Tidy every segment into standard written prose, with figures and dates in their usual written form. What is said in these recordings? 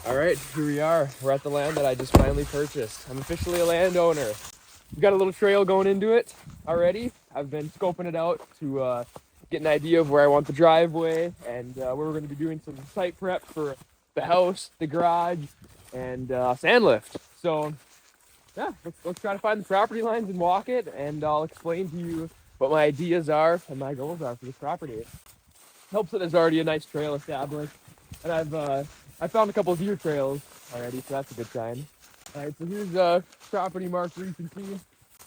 All right, here we are. We're at the land that I just finally purchased. I'm officially a landowner. We've got a little trail going into it already. I've been scoping it out to get an idea of where I want the driveway and where we're going to be doing some site prep for the house, the garage, and sand lift. So yeah, let's try to find the property lines and walk it, and I'll explain to you what my ideas are and my goals are for this property. Helps that there's already a nice trail established, and I found a couple of deer trails already, so that's a good sign. All right, so here's a property marker. You can see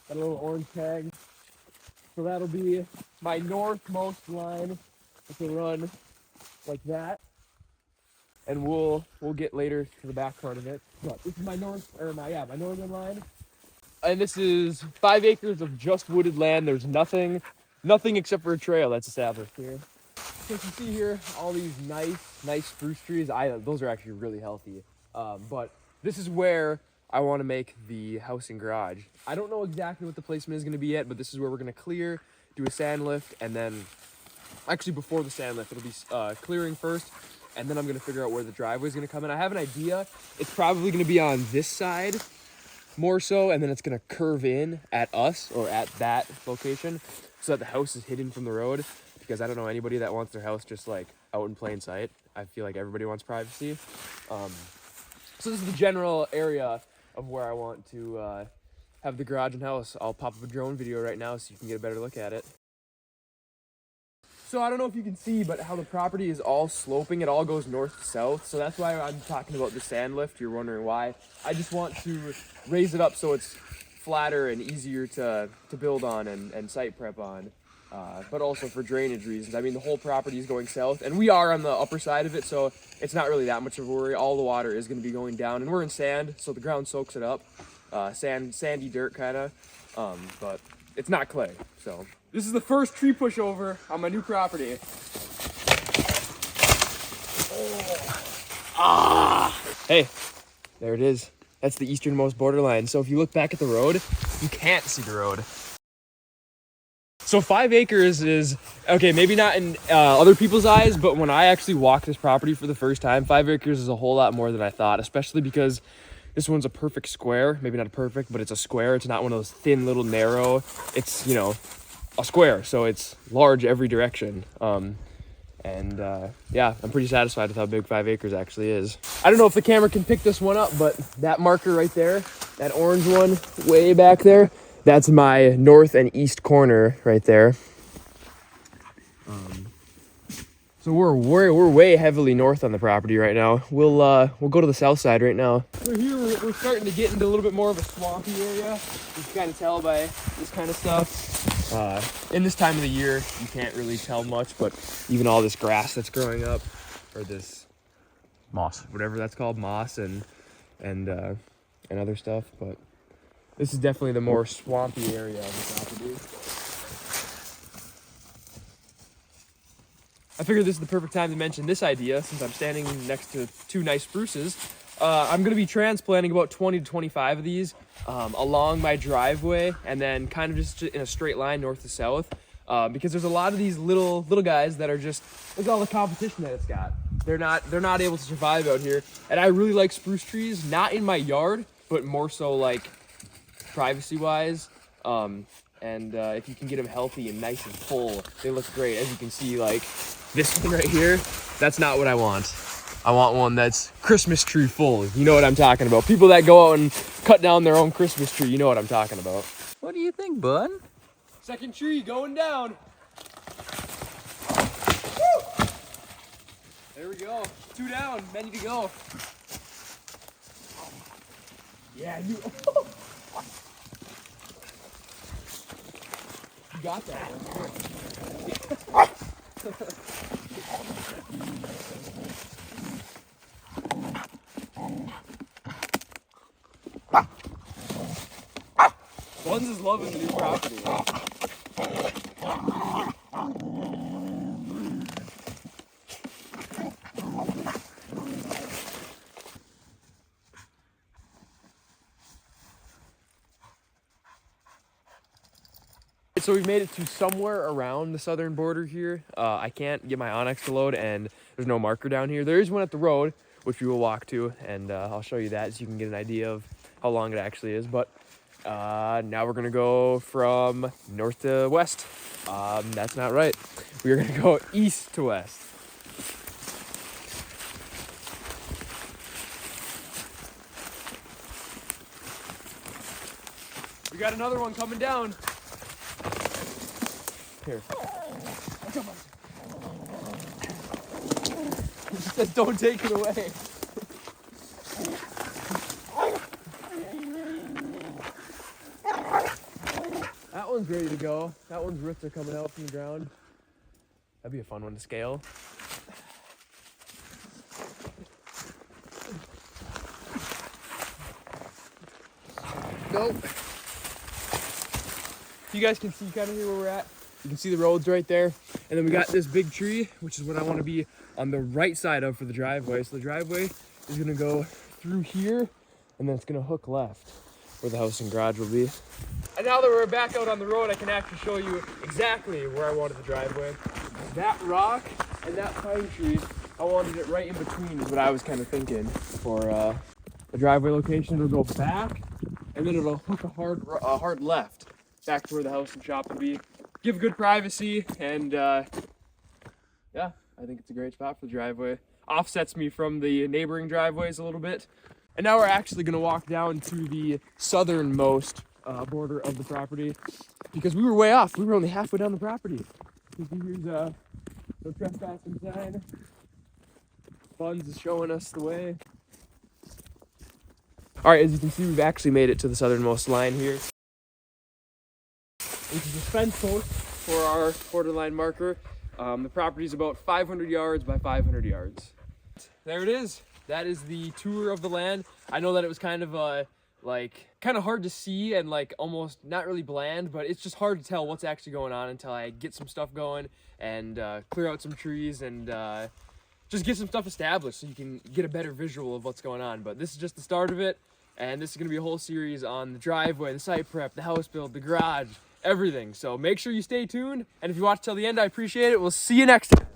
got a little orange tag, so that'll be my northmost line. It will run like that, and we'll get later to the back part of it. But this is my my northern line, and this is 5 acres of just wooded land. There's nothing except for a trail that's established here. So you can see here all these nice spruce trees. Those are actually really healthy. But this is where I want to make the house and garage. I don't know exactly what the placement is going to be yet, but this is where we're going to clear, do a sand lift, and then actually before the sand lift, it'll be clearing first, and then I'm going to figure out where the driveway is going to come in. I have an idea. It's probably going to be on this side more so, and then it's going to curve in at us or at that location so that the house is hidden from the road, because I don't know anybody that wants their house just like out in plain sight. I feel like everybody wants privacy. So this is the general area of where I want to have the garage and house. I'll pop up a drone video right now so you can get a better look at it. So I don't know if you can see, but how the property is all sloping. It all goes north to south. So that's why I'm talking about the sand lift. You're wondering why. I just want to raise it up so it's flatter and easier to build on and site prep on. But also for drainage reasons. I mean, the whole property is going south, and we are on the upper side of it, so it's not really that much of a worry. All the water is going to be going down, and we're in sand, so the ground soaks it up. Sandy dirt kind of, but it's not clay. So this is the first tree pushover on my new property. Hey, there it is. That's the easternmost borderline. So if you look back at the road, you can't see the road. So 5 acres is, okay, maybe not in other people's eyes, but when I actually walked this property for the first time, 5 acres is a whole lot more than I thought, especially because this one's a perfect square. Maybe not a perfect, but it's a square. It's not one of those thin little narrow. It's, you know, a square, so it's large every direction. Yeah, I'm pretty satisfied with how big 5 acres actually is. I don't know if the camera can pick this one up, but that marker right there, that orange one way back there, that's my north and east corner right there. So we're way heavily north on the property right now. We'll go to the south side right now. So here we're starting to get into a little bit more of a swampy area. You can kind of tell by this kind of stuff. In this time of the year, you can't really tell much, but even all this grass that's growing up, or this Moss. whatever that's called, moss and other stuff, but this is definitely the more swampy area of the property. I figured this is the perfect time to mention this idea, since I'm standing next to 2 nice spruces. I'm going to be transplanting about 20 to 25 of these along my driveway, and then kind of just in a straight line north to south, because there's a lot of these little guys that are just, look at all the competition that it's got. They're not able to survive out here, and I really like spruce trees, not in my yard, but more so like privacy wise. If you can get them healthy and nice and full, they look great. As you can see, like this one right here, that's not what I want. I want one that's Christmas tree full. You know what I'm talking about. People that go out and cut down their own Christmas tree, you know what I'm talking about. What do you think, bud? Second tree going down. Woo! There we go. 2 down, many to go. Yeah, you got that. Buns is loving the new property. So we've made it to somewhere around the southern border here. I can't get my Onyx to load, and there's no marker down here. There is one at the road. which we will walk to, and I'll show you that so you can get an idea of how long it actually is. But now we're gonna go from north to west. That's not right. We're gonna go east to west. We got another one coming down. Here. He said, don't take it away. That one's ready to go. That one's roots are coming out from the ground. That'd be a fun one to scale. Nope. You guys can see kind of here where we're at. You can see the roads right there. And then we got this big tree, which is what I want to be on the right side of for the driveway. So the driveway is going to go through here, and then it's going to hook left where the house and garage will be. And now that we're back out on the road, I can actually show you exactly where I wanted the driveway. That rock and that pine tree, I wanted it right in between is what I was kind of thinking for the driveway location. It'll go back, and then it'll hook a hard left back to where the house and shop will be. Give good privacy, and yeah, I think it's a great spot for the driveway. Offsets me from the neighboring driveways a little bit. And now we're actually gonna walk down to the southernmost border of the property, because we were way off. We were only halfway down the property. Here's no trespassing sign. Funds is showing us the way. All right, as you can see, we've actually made it to the southernmost line here. This is a fence post for our borderline marker. The property is about 500 yards by 500 yards. There it is. That is the tour of the land. I know that it was kind of hard to see and like almost not really bland, but it's just hard to tell what's actually going on until I get some stuff going and clear out some trees and just get some stuff established so you can get a better visual of what's going on. But this is just the start of it, and this is going to be a whole series on the driveway, the site prep, the house build, the garage, everything. So make sure you stay tuned, and if you watch till the end, I appreciate it. We'll see you next time.